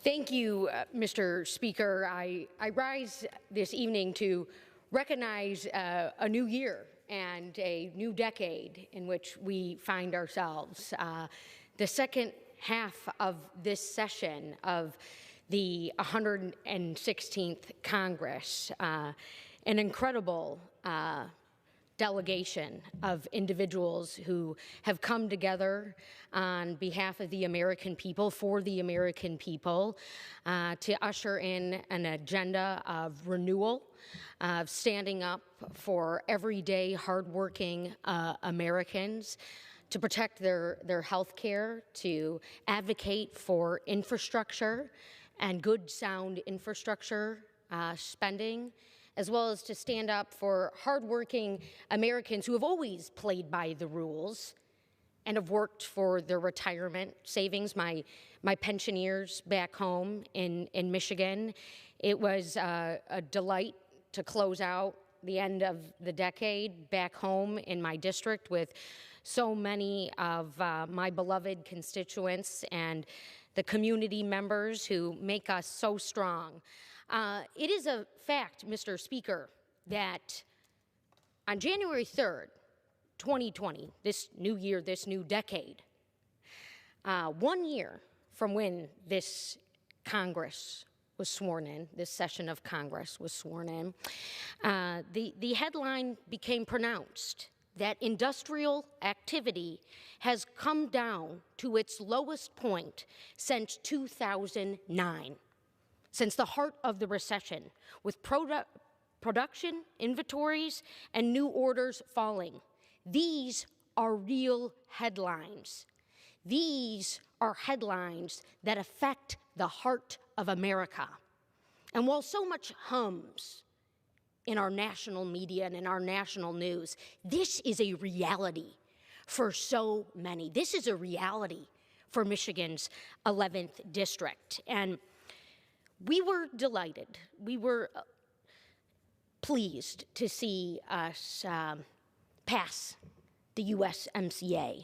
Thank you, Mr. Speaker. I rise this evening to recognize a new year and a new decade in which we find ourselves. The second half of this session of the 116th Congress, an incredible delegation of individuals who have come together on behalf of the American people, for the American people, to usher in an agenda of renewal, of standing up for everyday, hardworking Americans, to protect their health care, to advocate for infrastructure and good, sound infrastructure spending, as well as to stand up for hardworking Americans who have always played by the rules and have worked for their retirement savings. My pensioners back home in Michigan, it was a delight to close out the end of the decade back home in my district with so many of my beloved constituents and the community members who make us so strong. It is a fact, Mr. Speaker, that on January 3rd, 2020, this new year, this new decade, 1 year from when this Congress was sworn in, this session of Congress was sworn in, the headline became pronounced that industrial activity has come down to its lowest point since 2009. Since the heart of the recession, with production, inventories, and new orders falling. These are real headlines. These are headlines that affect the heart of America. And while so much hums in our national media and in our national news, this is a reality for so many. This is a reality for Michigan's 11th district. And we were delighted. We were pleased to see us pass the USMCA,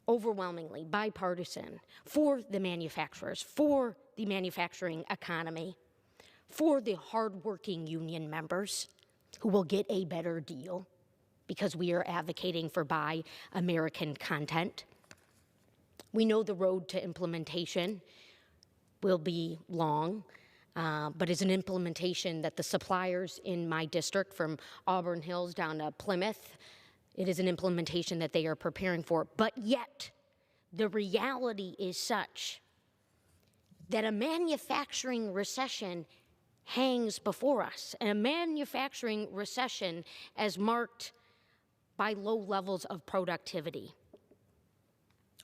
overwhelmingly bipartisan, for the manufacturers, for the manufacturing economy, for the hardworking union members who will get a better deal because we are advocating for Buy American content. We know the road to implementation will be long. But it's an implementation that the suppliers in my district, from Auburn Hills down to Plymouth, it is an implementation that they are preparing for. But yet, the reality is such that a manufacturing recession hangs before us, and a manufacturing recession as marked by low levels of productivity.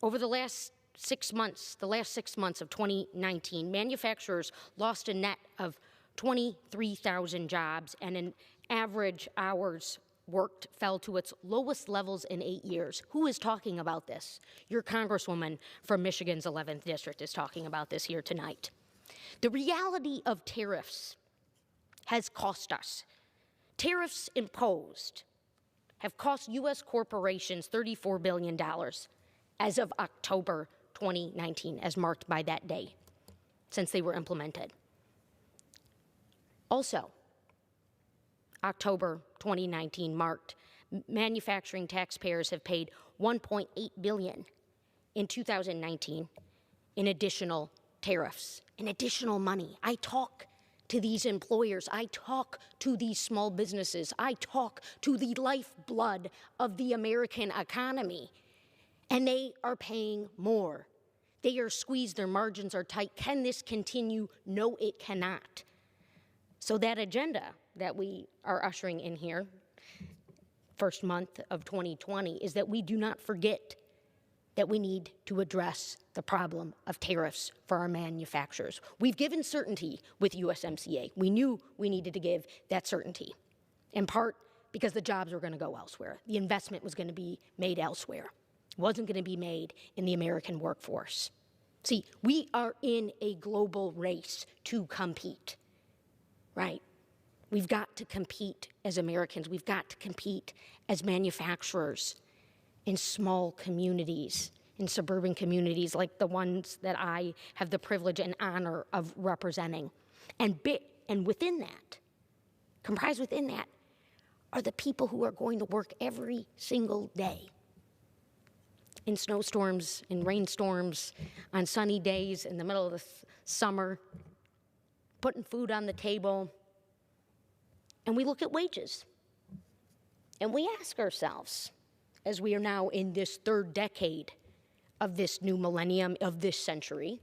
Over the last 6 months, the last 6 months of 2019, manufacturers lost a net of 23,000 jobs, and an average hours worked fell to its lowest levels in 8 years. Who is talking about this? Your Congresswoman from Michigan's 11th District is talking about this here tonight. The reality of tariffs has cost us. Tariffs imposed have cost U.S. corporations $34 billion as of October 2019, as marked by that day, since they were implemented. Also, October 2019 marked manufacturing taxpayers have paid $1.8 billion in 2019 in additional tariffs, in additional money. I talk to these employers, I talk to these small businesses, I talk to the lifeblood of the American economy. And they are paying more. They are squeezed, their margins are tight. Can this continue? No, it cannot. So that agenda that we are ushering in here, first month of 2020, is that we do not forget that we need to address the problem of tariffs for our manufacturers. We've given certainty with USMCA. We knew we needed to give that certainty, in part because the jobs were going to go elsewhere. The investment was going to be made elsewhere. Wasn't going to be made in the American workforce. See, we are in a global race to compete, right? We've got to compete as Americans. We've got to compete as manufacturers in small communities in suburban communities like the ones that I have the privilege and honor of representing. And within that, comprised within that, are the people who are going to work every single day in snowstorms, in rainstorms, on sunny days in the middle of the summer, putting food on the table. And we look at wages. And we ask ourselves, as we are now in this third decade of this new millennium, of this century,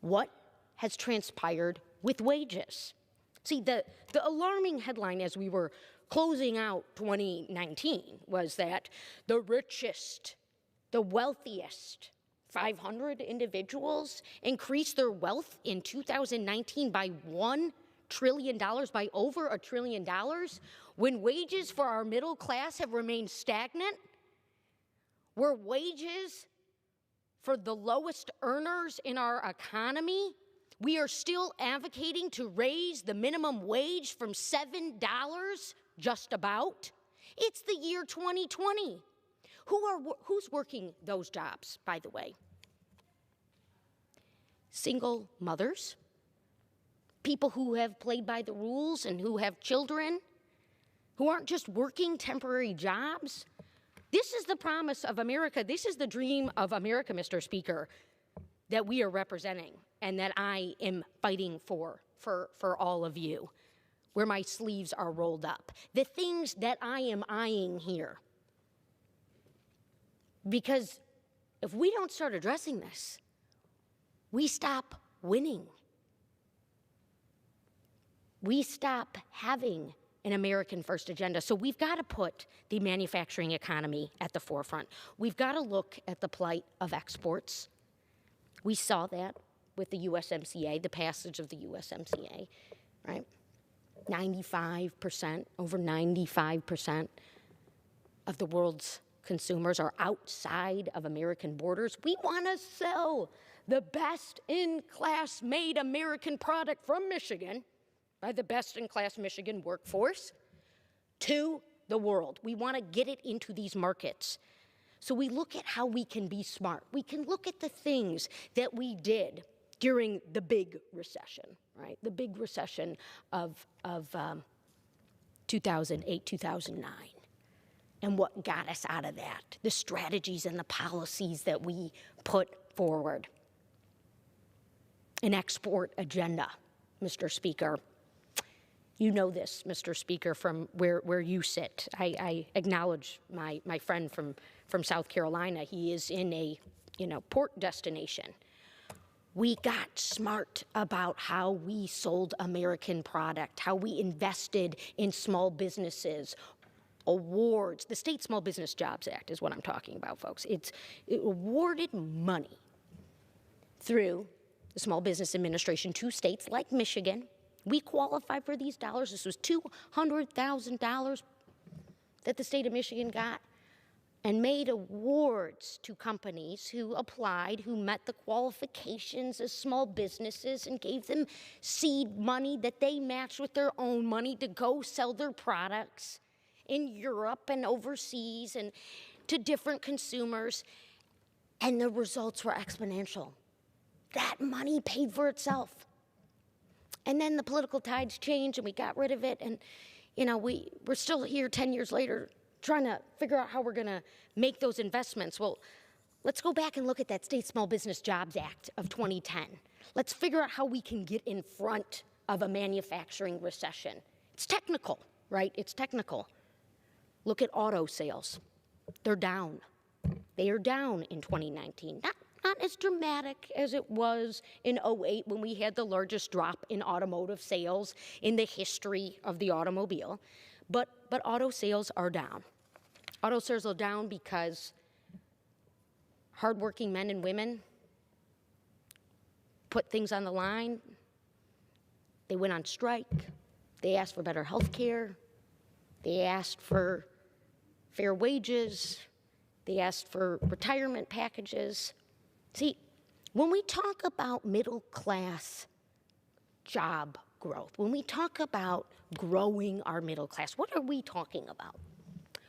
what has transpired with wages? See, the alarming headline as we were closing out 2019 was that the richest, the wealthiest 500 individuals increased their wealth in 2019 by $1 trillion, by over $1 trillion, when wages for our middle class have remained stagnant, where wages for the lowest earners in our economy, we are still advocating to raise the minimum wage from $7 just about. It's the year 2020. Who's working those jobs, by the way? Single mothers, people who have played by the rules and who have children, who aren't just working temporary jobs. This is the promise of America. This is the dream of America, Mr. Speaker, that we are representing and that I am fighting for all of you, where my sleeves are rolled up. The things that I am eyeing here. Because if we don't start addressing this, we stop winning. We stop having an American first agenda. So we've got to put the manufacturing economy at the forefront. We've got to look at the plight of exports. We saw that with the USMCA, the passage of the USMCA, right? 95%, over 95% of the world's consumers are outside of American borders. We want to sell the best in-class made American product from Michigan by the best-in-class Michigan workforce to the world. We want to get it into these markets. So we look at how we can be smart. We can look at the things that we did during the big recession, right? The big recession of 2008, 2009. And what got us out of that, the strategies and the policies that we put forward. An export agenda, Mr. Speaker. You know this, Mr. Speaker, from where you sit. I acknowledge my friend from South Carolina. He is in a port destination. We got smart about how we sold American product, how we invested in small businesses, awards. The State Small Business Jobs Act is what I'm talking about, folks. It awarded money through the Small Business Administration to states like Michigan. We qualified for these dollars. This was $200,000 that the state of Michigan got, and made awards to companies who applied, who met the qualifications as small businesses, and gave them seed money that they matched with their own money to go sell their products in Europe and overseas and to different consumers. And the results were exponential. That money paid for itself. And then the political tides changed and we got rid of it. And, we're still here 10 years later trying to figure out how we're going to make those investments. Well, let's go back and look at that State Small Business Jobs Act of 2010. Let's figure out how we can get in front of a manufacturing recession. It's technical, right? It's technical. Look at auto sales. They're down. They are down in 2019. Not as dramatic as it was in 2008 when we had the largest drop in automotive sales in the history of the automobile. But auto sales are down. Auto sales are down because hardworking men and women put things on the line. They went on strike. They asked for better health care. They asked for fair wages. They asked for retirement packages. See, when we talk about middle class job growth, when we talk about growing our middle class, what are we talking about?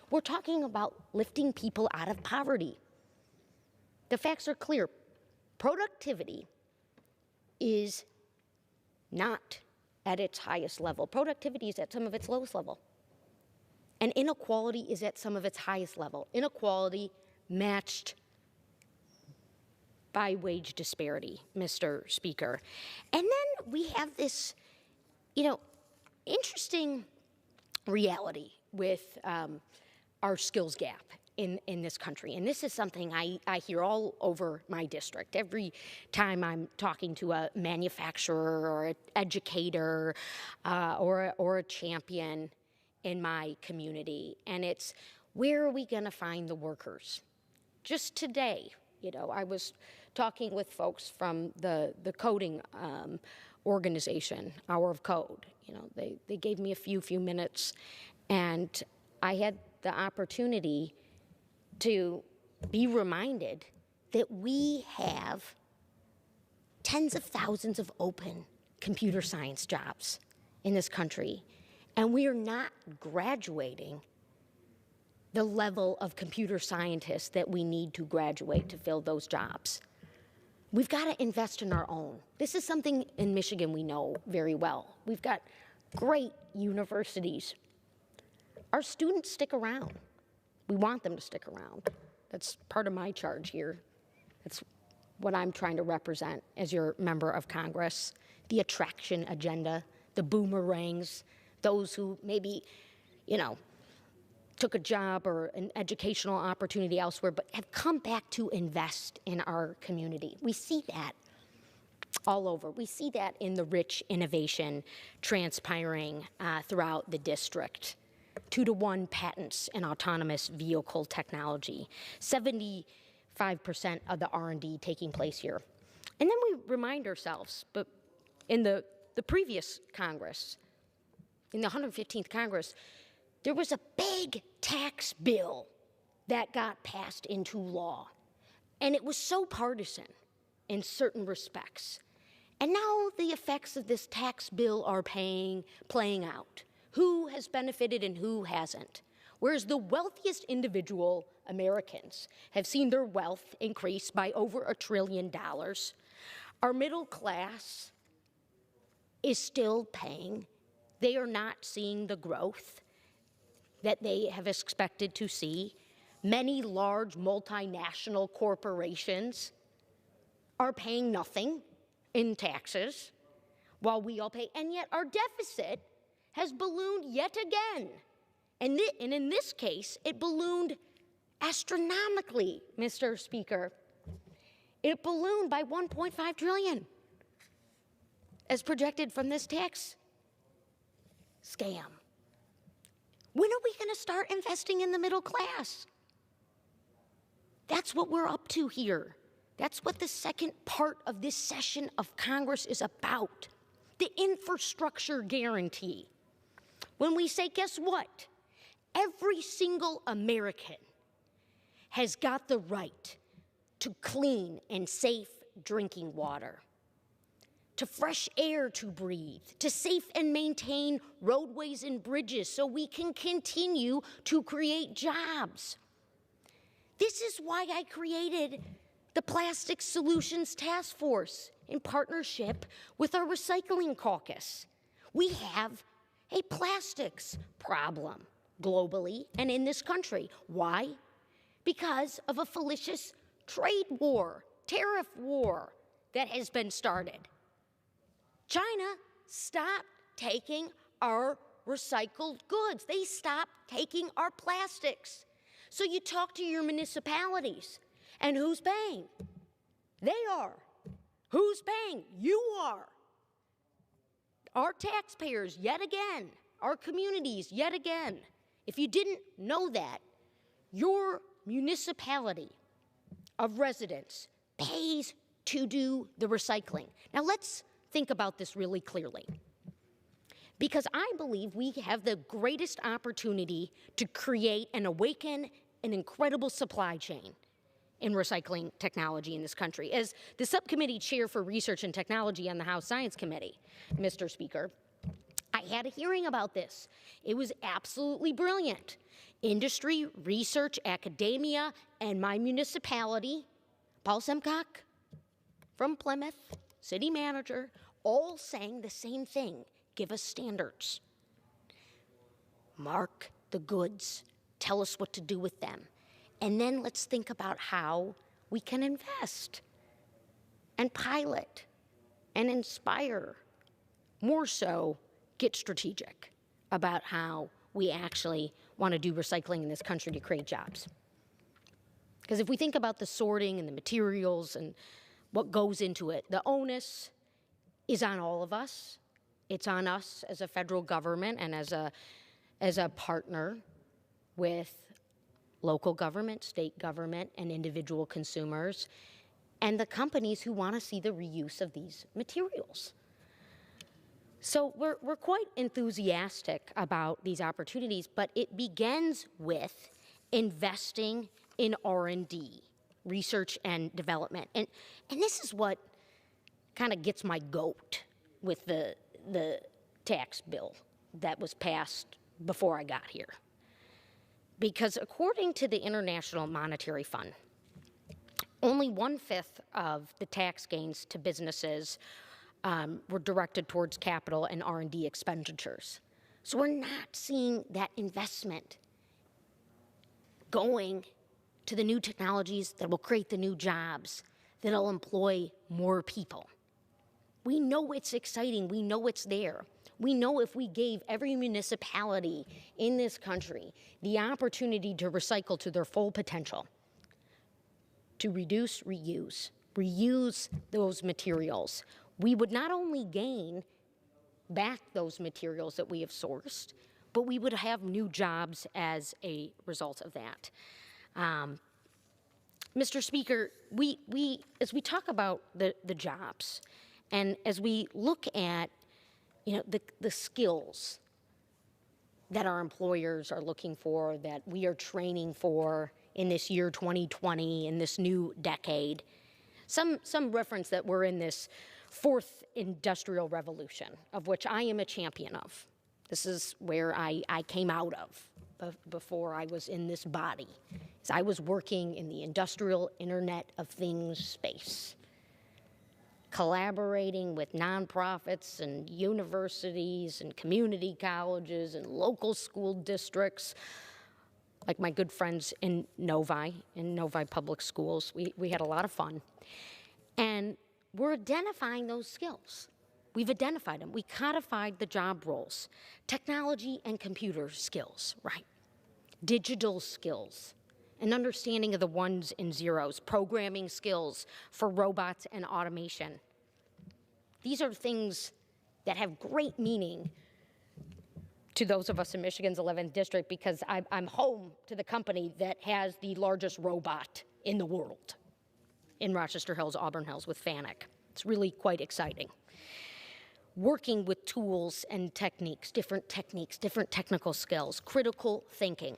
We're talking about lifting people out of poverty. The facts are clear. Productivity is not at its highest level. Productivity is at some of its lowest level. And inequality is at some of its highest level. Inequality matched by wage disparity, Mr. Speaker. And then we have this, interesting reality with our skills gap in this country. And this is something I hear all over my district. Every time I'm talking to a manufacturer or an educator or a champion in my community, and it's, where are we going to find the workers? Just today, I was talking with folks from the coding organization, Hour of Code. They gave me a few minutes, and I had the opportunity to be reminded that we have tens of thousands of open computer science jobs in this country, and we are not graduating the level of computer scientists that we need to graduate to fill those jobs. We've got to invest in our own. This is something in Michigan we know very well. We've got great universities. Our students stick around. We want them to stick around. That's part of my charge here. That's what I'm trying to represent as your member of Congress. The attraction agenda, the boomerangs, those who maybe, took a job or an educational opportunity elsewhere, but have come back to invest in our community. We see that all over. We see that in the rich innovation transpiring throughout the district. 2-to-1 patents in autonomous vehicle technology, 75% of the R&D taking place here. And then we remind ourselves, but in the previous Congress, in the 115th Congress, there was a big tax bill that got passed into law. And it was so partisan in certain respects. And now the effects of this tax bill are playing out. Who has benefited and who hasn't? Whereas the wealthiest individual Americans have seen their wealth increase by over $1 trillion, our middle class is still paying. They are not seeing the growth that they have expected to see. Many large multinational corporations are paying nothing in taxes while we all pay, and yet our deficit has ballooned yet again. And in this case, it ballooned astronomically, Mr. Speaker. It ballooned by $1.5 trillion as projected from this tax scam. When are we going to start investing in the middle class? That's what we're up to here. That's what the second part of this session of Congress is about. The infrastructure guarantee. When we say, guess what? Every single American has got the right to clean and safe drinking water, to fresh air to breathe, to safe and maintain roadways and bridges so we can continue to create jobs. This is why I created the Plastic Solutions Task Force in partnership with our Recycling Caucus. We have a plastics problem globally and in this country. Why? Because of a fallacious trade war, tariff war that has been started. China stopped taking our recycled goods. They stopped taking our plastics. So you talk to your municipalities, and who's paying? They are. Who's paying? You are. Our taxpayers, yet again. Our communities, yet again. If you didn't know that, your municipality of residents pays to do the recycling. Now let's think about this really clearly, because I believe we have the greatest opportunity to create and awaken an incredible supply chain in recycling technology in this country. As the subcommittee chair for research and technology on the House Science Committee, Mr. Speaker, I had a hearing about this. It was absolutely brilliant. Industry, research, academia, and my municipality Paul Simcock from Plymouth, city manager, all saying the same thing. Give us standards. Mark the goods. Tell us what to do with them. And then let's think about how we can invest and pilot and inspire. More so, get strategic about how we actually want to do recycling in this country to create jobs. Because if we think about the sorting and the materials and what goes into it, the onus is on all of us. It's on us as a federal government and as a partner with local government, state government, and individual consumers, and the companies who want to see the reuse of these materials. So we're quite enthusiastic about these opportunities, but it begins with investing in R&D, research and development. And this is what kind of gets my goat with the tax bill that was passed before I got here. Because according to the International Monetary Fund, only 1/5 of the tax gains to businesses were directed towards capital and R&D expenditures. So we're not seeing that investment going to the new technologies that will create the new jobs, that'll employ more people. We know it's exciting. We know it's there. We know if we gave every municipality in this country the opportunity to recycle to their full potential, to reduce, reuse those materials, we would not only gain back those materials that we have sourced, but we would have new jobs as a result of that. Mr. Speaker, as we talk about the jobs, and as we look at the skills that our employers are looking for, that we are training for in this year 2020, in this new decade, some reference that we're in this fourth industrial revolution, of which I am a champion of. This is where I came out of before I was in this body. So I was working in the industrial Internet of Things space, collaborating with nonprofits and universities and community colleges and local school districts, like my good friends in Novi Public Schools. We had a lot of fun. And we're identifying those skills. We've identified them. We codified the job roles, technology and computer skills, right? Digital skills, an understanding of the ones and zeros, programming skills for robots and automation. These are things that have great meaning to those of us in Michigan's 11th district, because I'm home to the company that has the largest robot in the world in Rochester Hills, Auburn Hills with FANUC. It's really quite exciting. Working with tools and techniques, different technical skills, critical thinking.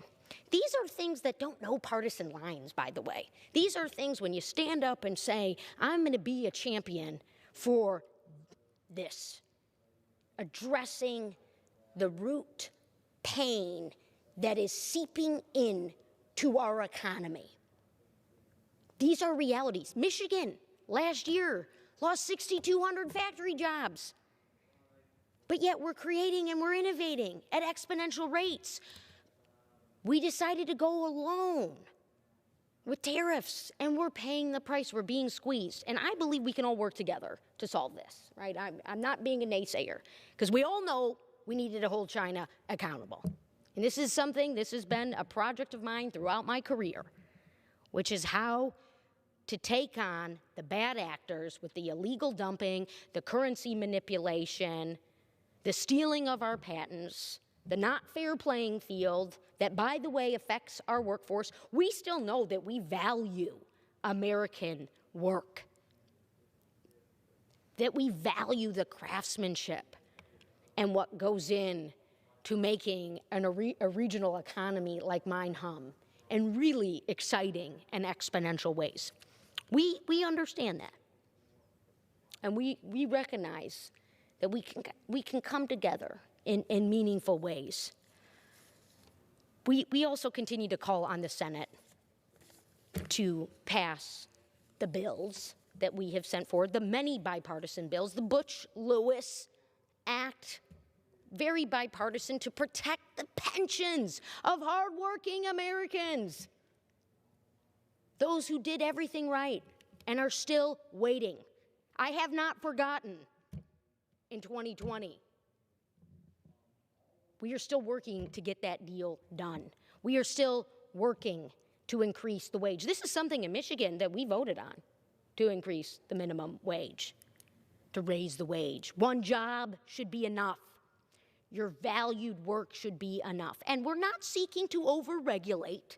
These are things that don't know partisan lines, by the way. These are things when you stand up and say, I'm going to be a champion for this, addressing the root pain that is seeping in to our economy. These are realities. Michigan, last year, lost 6,200 factory jobs. But yet we're creating and we're innovating at exponential rates. We decided to go alone with tariffs, and we're paying the price. We're being squeezed. And I believe we can all work together to solve this, right? I'm not being a naysayer, because we all know we needed to hold China accountable. And this has been a project of mine throughout my career, which is how to take on the bad actors with the illegal dumping, the currency manipulation, the stealing of our patents, the not fair playing field that, by the way, affects our workforce. We still know that we value American work, that we value the craftsmanship and what goes in to making a regional economy like mine hum in really exciting and exponential ways. We understand that, and we recognize that we can come together in meaningful ways. We also continue to call on the Senate to pass the bills that we have sent forward, the many bipartisan bills, the Butch-Lewis Act, very bipartisan, to protect the pensions of hardworking Americans, those who did everything right and are still waiting. I have not forgotten in 2020. We are still working to get that deal done. We are still working to increase the wage. This is something in Michigan that we voted on, to increase the minimum wage, to raise the wage. One job should be enough. Your valued work should be enough. And we're not seeking to overregulate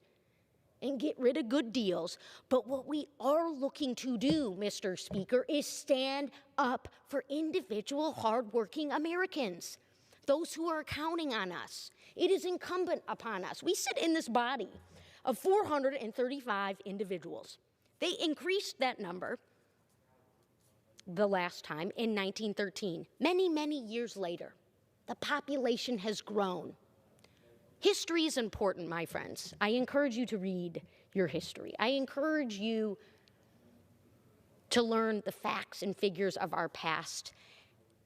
and get rid of good deals, but what we are looking to do, Mr. Speaker, is stand up for individual hardworking Americans, those who are counting on us. It is incumbent upon us. We sit in this body of 435 individuals. They increased that number the last time in 1913. Many, many years later, the population has grown. History is important, my friends. I encourage you to read your history. I encourage you to learn the facts and figures of our past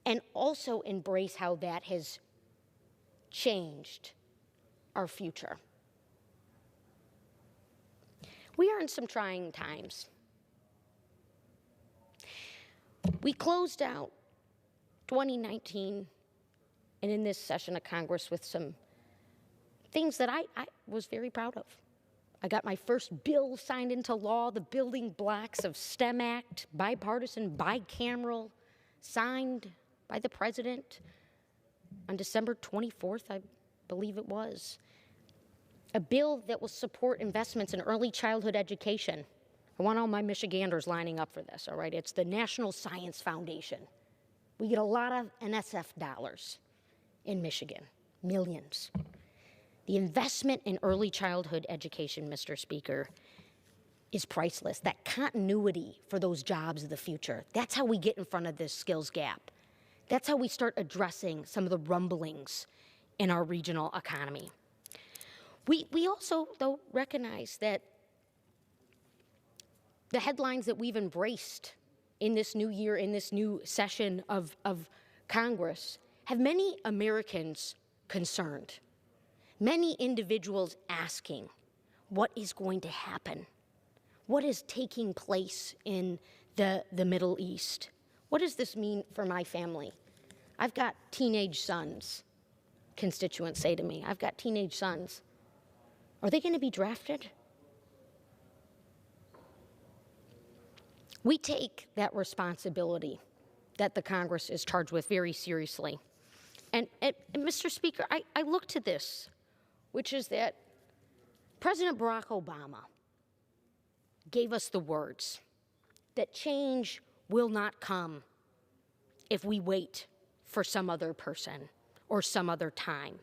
and also embrace how that has changed our future. We are in some trying times. We closed out 2019 and in this session of Congress with some things that I was very proud of. I got my first bill signed into law, the Building Blocks of STEM Act, bipartisan, bicameral, signed by the president on December 24th, I believe it was. A bill that will support investments in early childhood education. I want all my Michiganders lining up for this, all right? It's the National Science Foundation. We get a lot of NSF dollars in Michigan, millions. The investment in early childhood education, Mr. Speaker, is priceless. That continuity for those jobs of the future, that's how we get in front of this skills gap. That's how we start addressing some of the rumblings in our regional economy. We also, though, recognize that the headlines that we've embraced in this new year, in this new session of Congress, have many Americans concerned. Many individuals asking, what is going to happen? What is taking place in the Middle East? What does this mean for my family? I've got teenage sons, constituents say to me. I've got teenage sons. Are they going to be drafted? We take that responsibility that the Congress is charged with very seriously. And Mr. Speaker, I look to this, which is that President Barack Obama gave us the words that change will not come if we wait for some other person or some other time.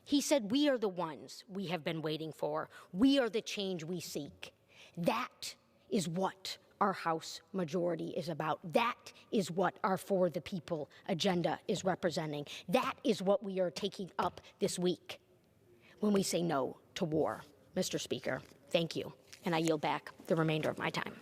He said, we are the ones we have been waiting for. We are the change we seek. That is what our House majority is about. That is what our For the People agenda is representing. That is what we are taking up this week when we say no to war. Mr. Speaker, thank you, and I yield back the remainder of my time.